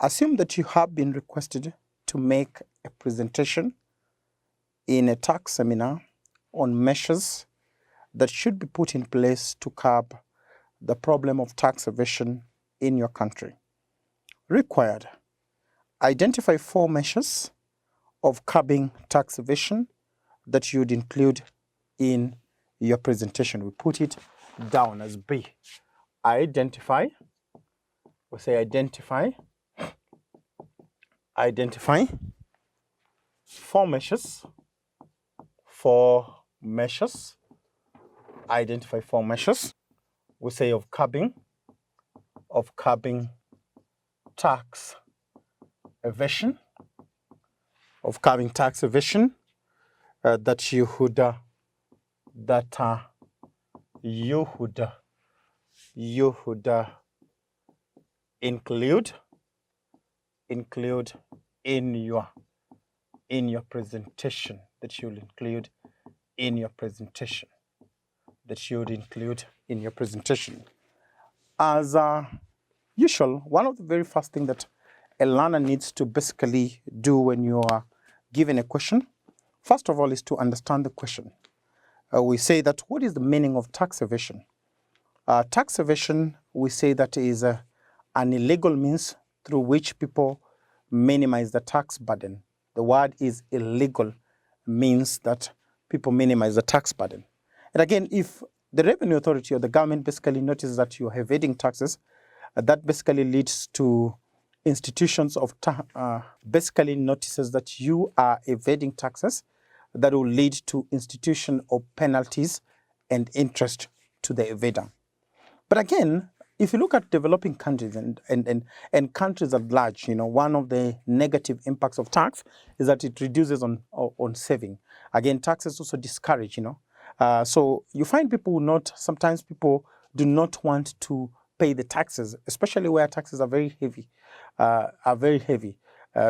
Assume that you have been requested to make a presentation in a tax seminar on measures that should be put in place to curb the problem of tax evasion in your country. Required: identify 4 measures of curbing tax evasion that you'd include in your presentation. We put it down as B. Identify, we say identify 4 measures, identify 4 measures, we say of curbing tax evasion, that you would include in your presentation, As usual, one of the very first things that a learner needs to basically do when you are given a question, first of all, is to understand the question. We say that, what is the meaning of tax evasion? Tax evasion, we say that is an illegal means through which people minimize the tax burden. The word is illegal, means that people minimize the tax burden. And again, if the revenue authority or the government basically notices that you are evading taxes, that basically leads to institutions of basically notices that you are evading taxes, that will lead to institution of penalties and interest to the evader. But again, if you look at developing countries and countries at large, one of the negative impacts of tax is that it reduces on saving. Again, taxes also discourage, so you find sometimes people do not want to pay the taxes, especially where taxes are very heavy,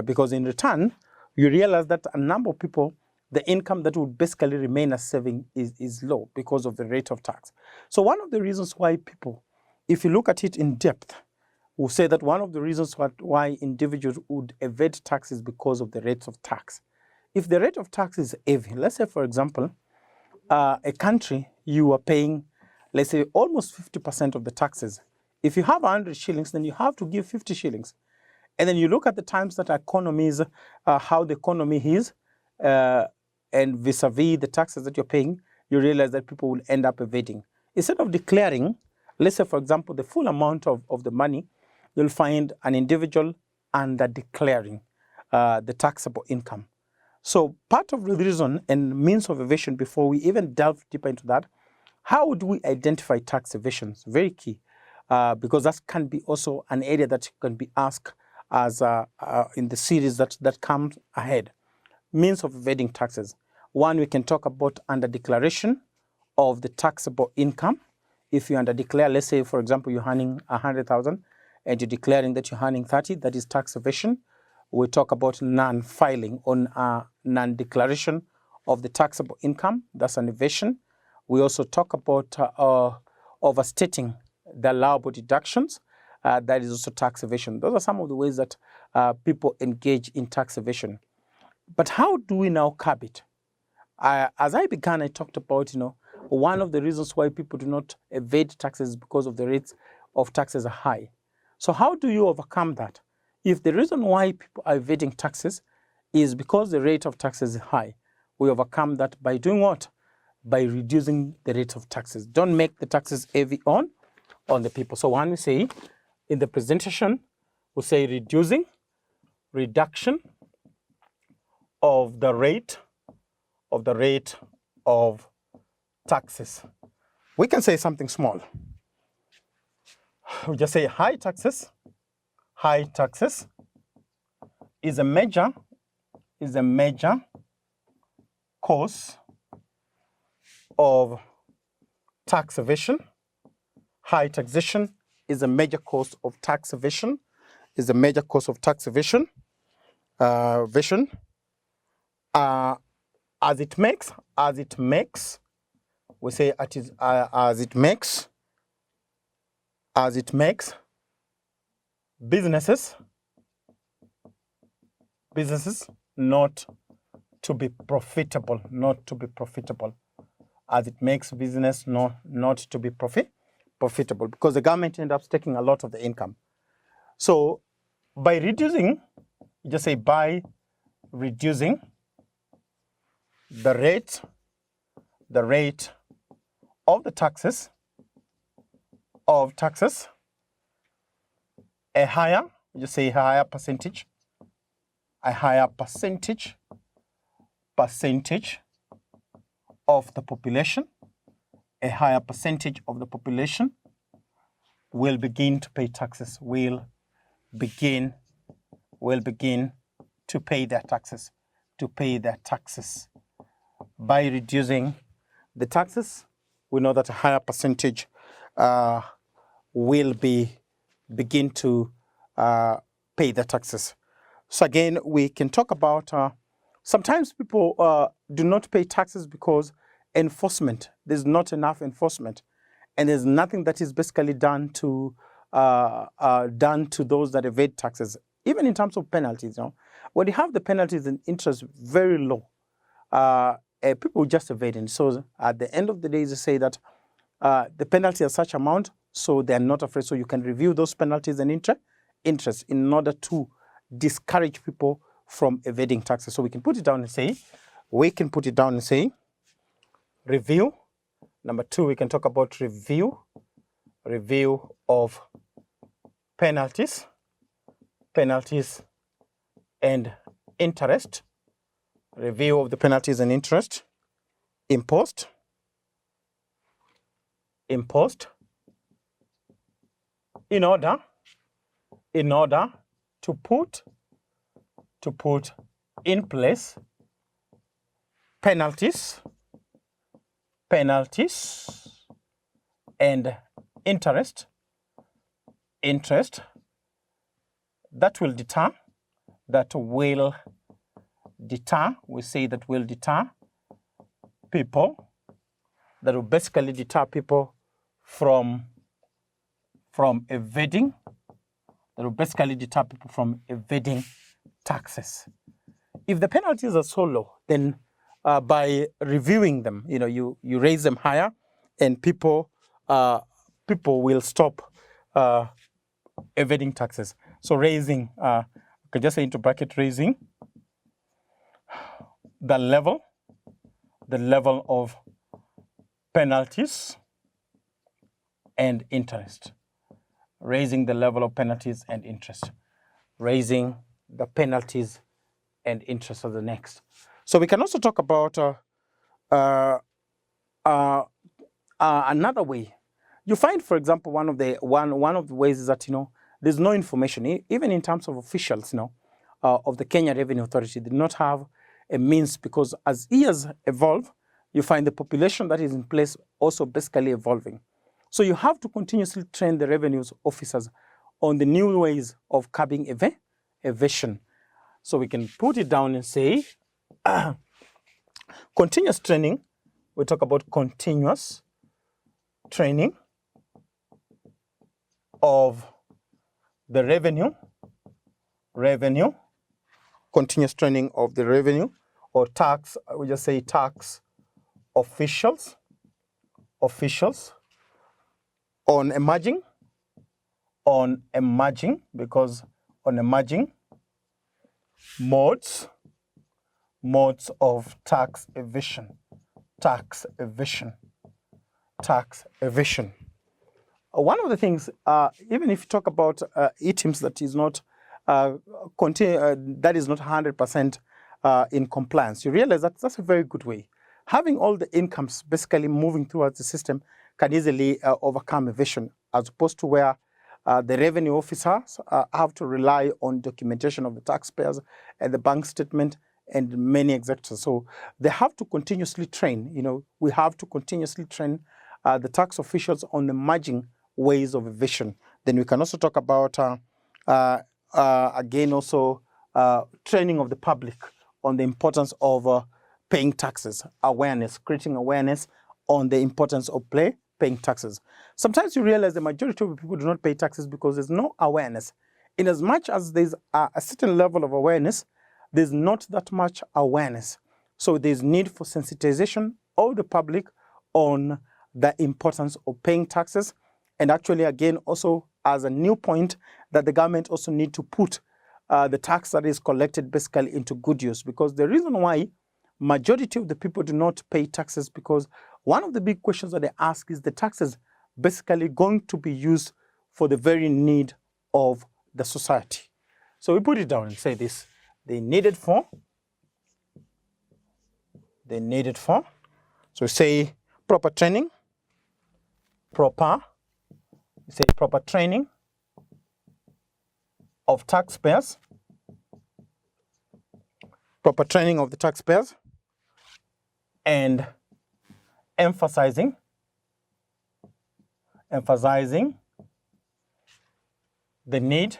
because in return, you realize that a number of people, the income that would basically remain as saving is low because of the rate of tax. So one of the reasons why people, if you look at it in depth, will say that one of the reasons why individuals would evade tax is because of the rates of tax. If the rate of tax is heavy, let's say, for example, a country, you are paying, let's say, almost 50% of the taxes. If you have 100 shillings, then you have to give 50 shillings. And then you look at the times that economies, how the economy is, and vis-a-vis the taxes that you're paying, you realize that people will end up evading. Instead of declaring, let's say, for example, the full amount of the money, you'll find an individual under declaring the taxable income. So part of the reason and means of evasion, before we even delve deeper into that, how would we identify tax evasions? Very key, because that can be also an area that can be asked as in the series that comes ahead. Means of evading taxes. One, we can talk about under declaration of the taxable income. If you under declare, let's say, for example, you're earning 100,000 and you're declaring that you're earning 30, that is tax evasion. We talk about non-filing on non-declaration of the taxable income. That's an evasion. We also talk about overstating the allowable deductions. That is also tax evasion. Those are some of the ways that people engage in tax evasion. But how do we now curb it? As I began, I talked about, one of the reasons why people do not evade taxes is because of the rates of taxes are high. So how do you overcome that? If the reason why people are evading taxes is because the rate of taxes is high, we overcome that by doing what? By reducing the rate of taxes. Don't make the taxes heavy on the people. So when we say in the presentation, we say reduction of the rate of taxes. We can say something small. We just say high taxes is a major cause of tax evasion. High taxation is a major cause of tax evasion. As it makes, we say as it makes as it makes businesses not to be profitable, as it makes business not to be profitable, because the government ends up taking a lot of the income. So by reducing, you just say by reducing the rate of the taxes, a higher, you say a higher percentage of the population, will begin to pay taxes, will begin to pay their taxes. By reducing the taxes, we know that a higher percentage will begin to pay the taxes. So again, we can talk about sometimes people do not pay taxes because there's not enough enforcement, and there's nothing that is basically done to those that evade taxes. Even in terms of penalties, when you have the penalties and interest very low, people just evade it. So at the end of the day, they say that the penalty is such amount, so they're not afraid. So you can review those penalties and interest in order to discourage people from evading taxes. So we can put it down and say, review. Number 2, we can talk about review of penalties and interest. Review of the penalties and interest imposed in order to put in place penalties and interest that will deter people, that will basically deter people from evading, taxes. If the penalties are so low, then by reviewing them, you raise them higher, and people will stop evading taxes. So raising, I can just say into bracket, raising the level of penalties and interest. Raising the level of penalties and interest. Raising the penalties and interest are the next. So we can also talk about another way. You find, for example, one of the ways is that there's no information, even in terms of officials, of the Kenya Revenue Authority. They do not have a means, because as years evolve, you find the population that is in place also basically evolving. So you have to continuously train the revenues officers on the new ways of curbing evasion. So we can put it down and say continuous training. We talk about continuous training of the revenue, continuous training of the revenue or tax, we just say tax officials on emerging modes of tax evasion. One of the things, even if you talk about items that is not that is not 100% in compliance, you realize that that's a very good way. Having all the incomes basically moving towards the system can easily overcome evasion, as opposed to where the revenue officers have to rely on documentation of the taxpayers and the bank statement and many executors. So they have to continuously train. We have to continuously train the tax officials on emerging ways of evasion. Then we can also talk about again also training of the public on the importance of paying taxes, creating awareness on the importance of paying taxes. Sometimes you realize the majority of people do not pay taxes because there's no awareness. In as much as there's a certain level of awareness, there's not that much awareness. So there's need for sensitization of the public on the importance of paying taxes. And actually, again, also as a new point that the government also need to put the tax that is collected basically into good use. Because the reason why majority of the people do not pay taxes, because one of the big questions that they ask is the taxes basically going to be used for the very need of the society. So we put it down and say this: they need it for. So we say proper training, proper training of taxpayers, proper training of the taxpayers, and emphasizing the need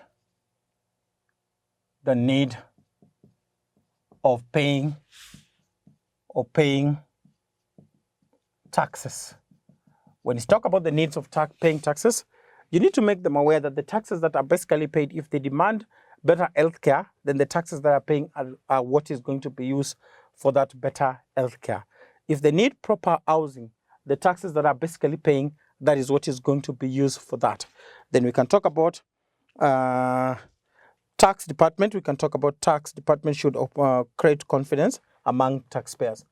of paying taxes. When you talk about the needs of paying taxes, you need to make them aware that the taxes that are basically paid, if they demand better healthcare, then the taxes that are paying are what is going to be used for that better healthcare. If they need proper housing, the taxes that are basically paying, that is what is going to be used for that. Then we can talk about tax department. We can talk about tax department should create confidence among taxpayers.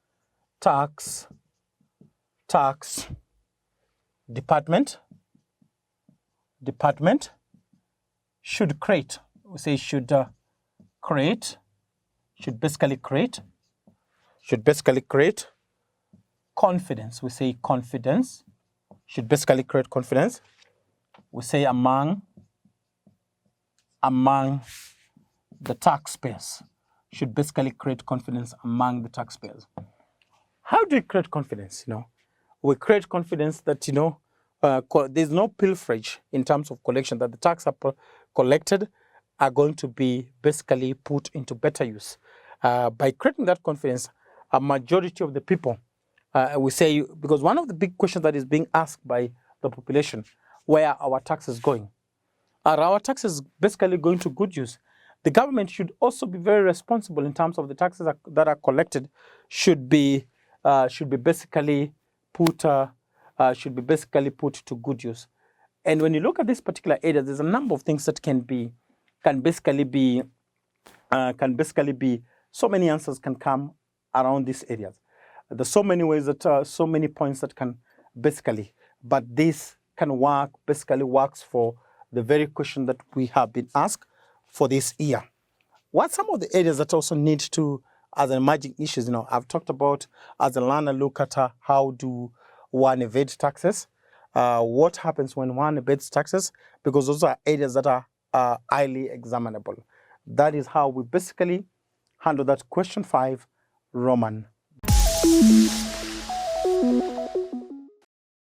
Tax department should create. We say should basically create confidence. We say confidence should basically create confidence. We say among the taxpayers, should basically create confidence among the taxpayers. How do we create confidence? We create confidence that there's no pilferage in terms of collection, that the tax are collected are going to be basically put into better use. By creating that confidence, a majority of the people, we say, because one of the big questions that is being asked by the population, where are our taxes going? Are our taxes basically going to good use? The government should also be very responsible in terms of the taxes that are collected should be basically put to good use. And when you look at this particular area, there's a number of things that can basically be so many answers can come around these areas. There's so many ways that so many points that can basically, but this basically works for the very question that we have been asked for this year. What some of the areas that also need to, as emerging issues, I've talked about as a learner, look at how do one evade taxes, what happens when one evades taxes, because those are areas that are highly examinable. That is how we basically handle that question 5, Roman.